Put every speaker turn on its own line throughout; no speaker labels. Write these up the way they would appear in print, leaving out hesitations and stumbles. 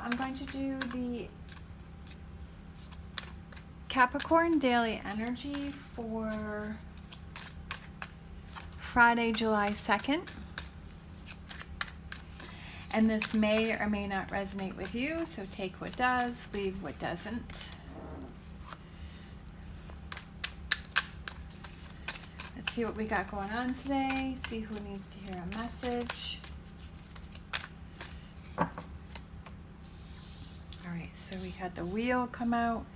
I'm going to do the Capricorn Daily Energy for Friday, July 2nd. And this may or may not resonate with you, so take what does, leave what doesn't. Let's see what we got going on today, see who needs to hear a message. Alright, so we had the Wheel come out,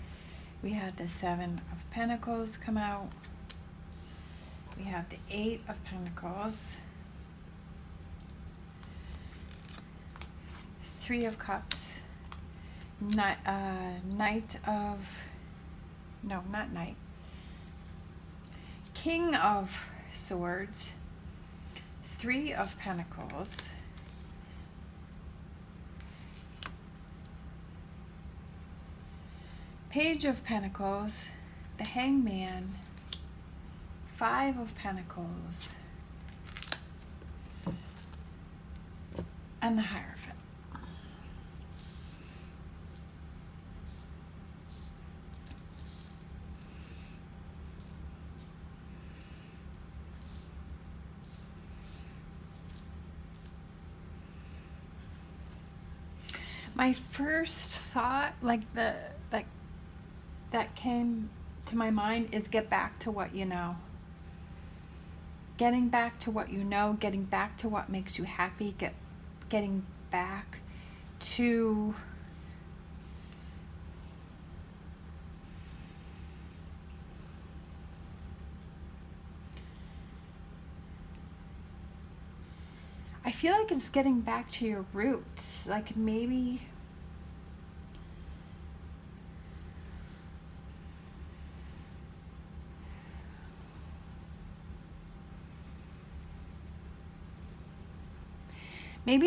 we had the Seven of Pentacles come out, we have the Eight of Pentacles, Three of Cups, Knight of, no, not Knight, King of Swords, Three of Pentacles, Page of Pentacles, the Hangman, Five of Pentacles, and the Hierophant. My first thought, that came to my mind is get back to what you know. Getting back to what you know, getting back to what makes you happy, getting back to I feel like it's getting back to your roots, like maybe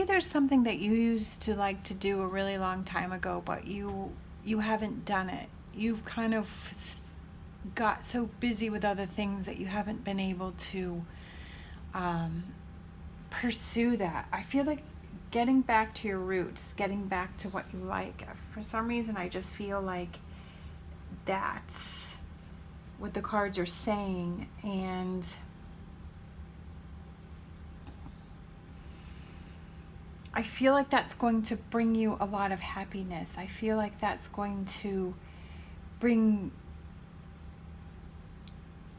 there's something that you used to like to do a really long time ago, but you haven't done it. You've kind of got so busy with other things that you haven't been able to pursue that. I feel like getting back to your roots, getting back to what you like. For some reason, I just feel like that's what the cards are saying, and I feel like that's going to bring you a lot of happiness. I feel like that's going to bring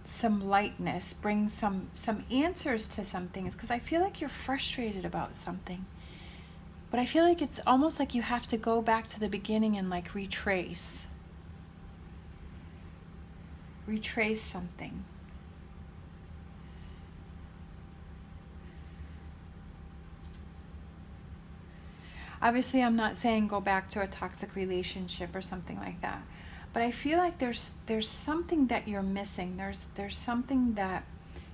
some lightness, bring some answers to some things, because I feel like you're frustrated about something. But I feel like it's almost like you have to go back to the beginning and like retrace something. Obviously, I'm not saying go back to a toxic relationship or something like that. But I feel like there's something that you're missing. There's something that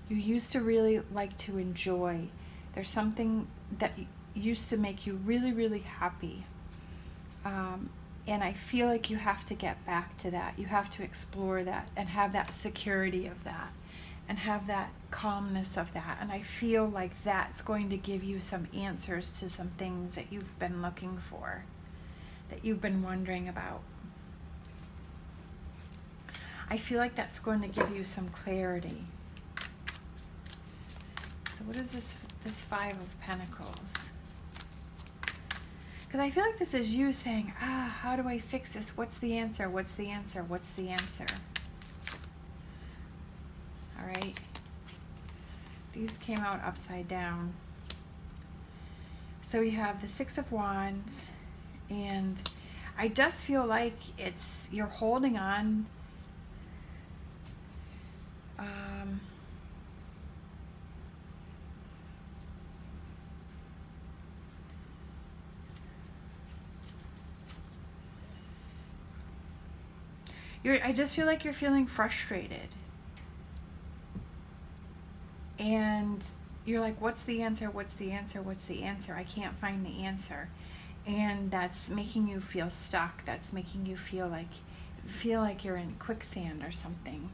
you used to really like to enjoy. There's something that used to make you really, really happy. And I feel like you have to get back to that. You have to explore that and have that security of that and have that calmness of that. And I feel like that's going to give you some answers to some things that you've been looking for, that you've been wondering about. I feel like that's going to give you some clarity. So what is this Five of Pentacles? Because I feel like this is you saying, how do I fix this? What's the answer? What's the answer? What's the answer? All right. These came out upside down. So we have the Six of Wands, and I just feel like you're holding on. I just feel like you're feeling frustrated. And you're like, what's the answer? What's the answer? What's the answer? I can't find the answer. And that's making you feel stuck. That's making you feel like you're in quicksand or something.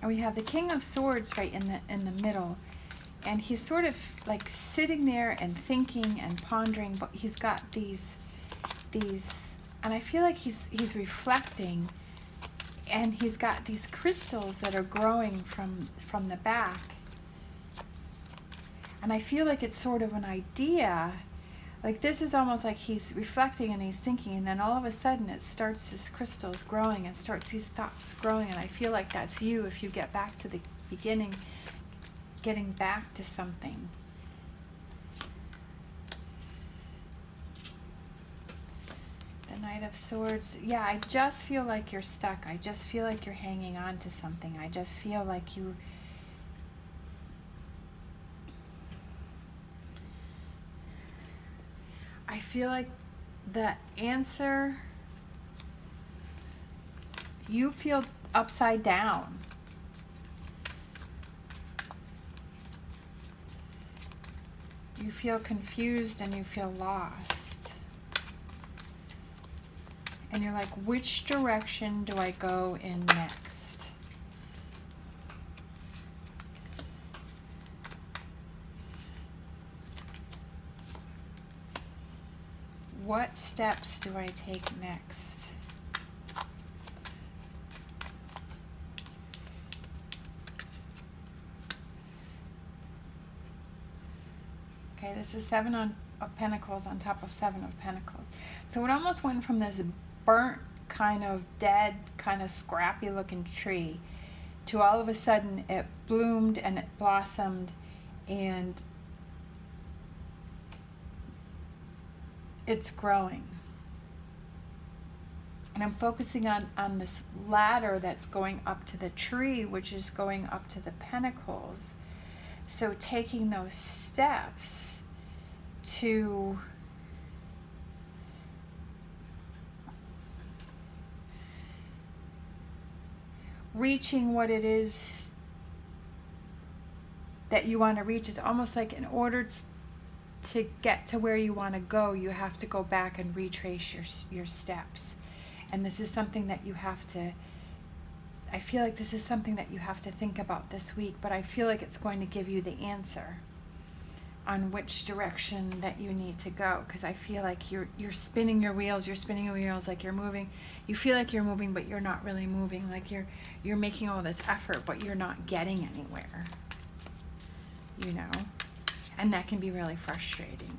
And we have the King of Swords right in the middle. And he's sort of like sitting there and thinking and pondering, but he's got these, and I feel like he's reflecting, and he's got these crystals that are growing from the back. And I feel like it's sort of an idea, like this is almost like he's reflecting and he's thinking, and then all of a sudden it starts, this crystals growing and starts these thoughts growing. And I feel like that's you if you get back to the beginning, getting back to something. The Knight of Swords. Yeah, I just feel like you're stuck. I just feel like you're hanging on to something. I just feel like you... I feel like the answer... You feel upside down. You feel confused and you feel lost. And you're like, which direction do I go in next? What steps do I take next? Okay, this is Seven of Pentacles on top of Seven of Pentacles. So it almost went from this burnt, kind of dead, kind of scrappy looking tree to all of a sudden it bloomed and it blossomed and it's growing. And I'm focusing on this ladder that's going up to the tree, which is going up to the pentacles. So taking those steps to reaching what it is that you want to reach. It's almost like in order to get to where you want to go, you have to go back and retrace your steps. And this is something that you have to, I feel like this is something that you have to think about this week, but I feel like it's going to give you the answer on which direction that you need to go, because I feel like you're spinning your wheels, like you're moving. You feel like you're moving, but you're not really moving. Like you're making all this effort, but you're not getting anywhere. You know? And that can be really frustrating.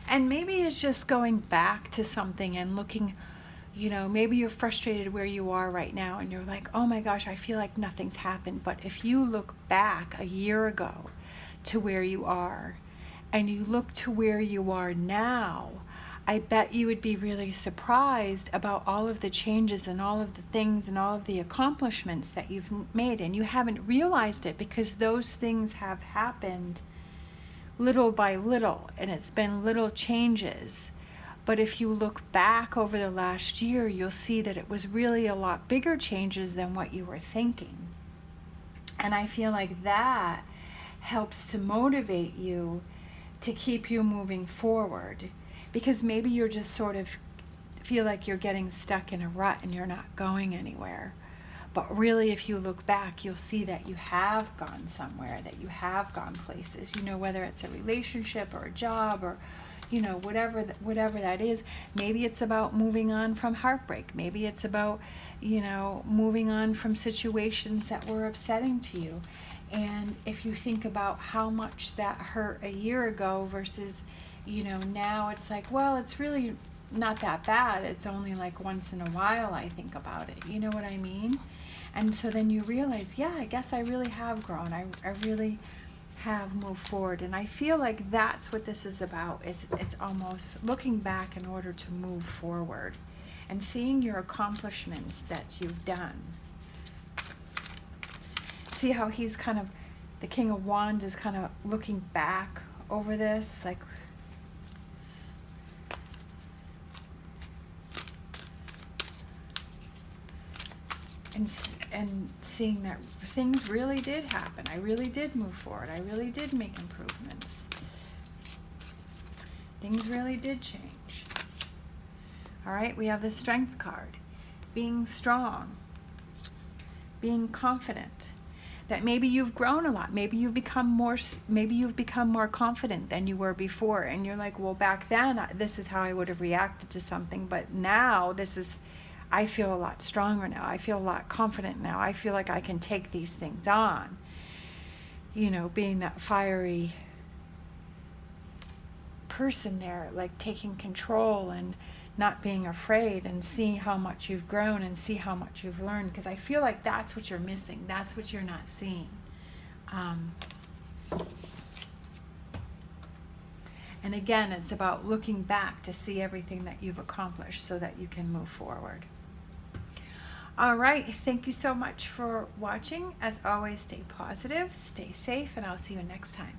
And maybe it's just going back to something and looking, you know, maybe you're frustrated where you are right now and you're like, oh my gosh, I feel like nothing's happened. But if you look back a year ago to where you are and you look to where you are now, I bet you would be really surprised about all of the changes and all of the things and all of the accomplishments that you've made. And you haven't realized it because those things have happened little by little, and it's been little changes. But if you look back over the last year, you'll see that it was really a lot bigger changes than what you were thinking. And I feel like that helps to motivate you to keep you moving forward, because maybe you're just sort of feel like you're getting stuck in a rut and you're not going anywhere. But really, if you look back, you'll see that you have gone somewhere, that you have gone places, you know, whether it's a relationship or a job or, you know, whatever that is. Maybe it's about moving on from heartbreak. Maybe it's about, you know, moving on from situations that were upsetting to you. And if you think about how much that hurt a year ago versus, you know, now it's like, well, it's really not that bad. It's only like once in a while I think about it. You know what I mean? And so then you realize, yeah, I guess I really have grown. I really have moved forward. And I feel like that's what this is about. It's almost looking back in order to move forward and seeing your accomplishments that you've done. See how he's kind of, the King of Wands is kind of looking back over this, like, and seeing that things really did happen. I really did move forward. I really did make improvements. Things really did change. All right, we have the Strength card. Being strong. being confident. That maybe you've grown a lot. Maybe you've become more confident than you were before. And you're like, well, back then, this is how I would have reacted to something. But now I feel a lot stronger now. I feel a lot confident now. I feel like I can take these things on. Being that fiery person there, like taking control and not being afraid, and seeing how much you've grown and see how much you've learned, because I feel like that's what you're missing. That's what you're not seeing. And again, it's about looking back to see everything that you've accomplished so that you can move forward. All right, thank you so much for watching. As always, stay positive, stay safe, and I'll see you next time.